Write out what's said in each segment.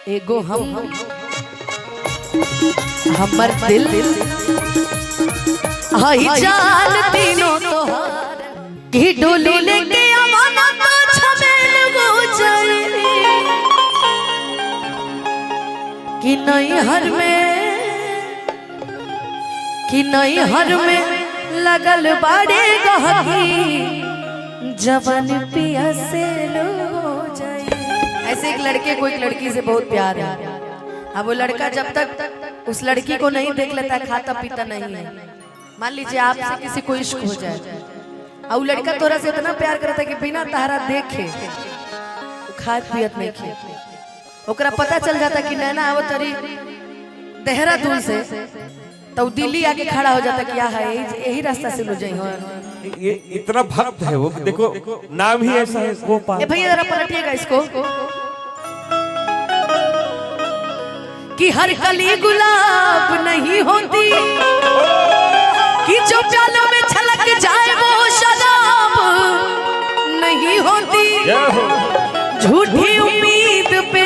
एगो हमर दिल हई जान तीनों तोहार की डोली लेके अमानत छबेल हो जाए कि नहीं हर में लगल बाड़े गहकी जवान पिया से लो जाए। ऐसे एक लड़के को एक लड़की से बहुत प्यार है। अब वो लड़का जब तक उस लड़की को नहीं देख लेता खाता पीता नहीं है। मान लीजिए आपसे किसी को इश्क हो जाए और लड़का तोरा से इतना प्यार करता है कि बिना तारा देखे खाद पियत नहीं खे। ओकरा पता चल जाता कि नैना आवत तरी देहरादून से तो दिल्ली आके खड़ा हो जाता क्या है यही रास्ता से लो जाई हो। ये इतना भक्त है वो, देखो नाम ही ऐसा है गोपाल। भैया जरा पलटिएगा इसको कि हर कली गुलाब नहीं होती कि जो प्यालों में छलक जाए वो शराब नहीं होती। झूठी उम्मीद पे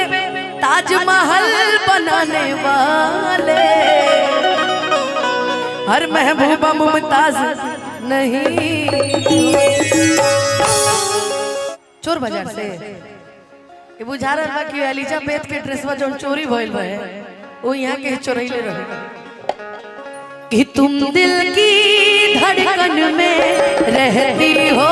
ताजमहल बनाने वाले हर महबूबा मुमताज नहीं। चोर बाजार से ये बुझा रहा था कि एलिजाबेथ के ड्रेसवा जो चोरी भइल रहे वो यहाँ के चोरैले रहे कि तुम दिल की धड़कन में रहती हो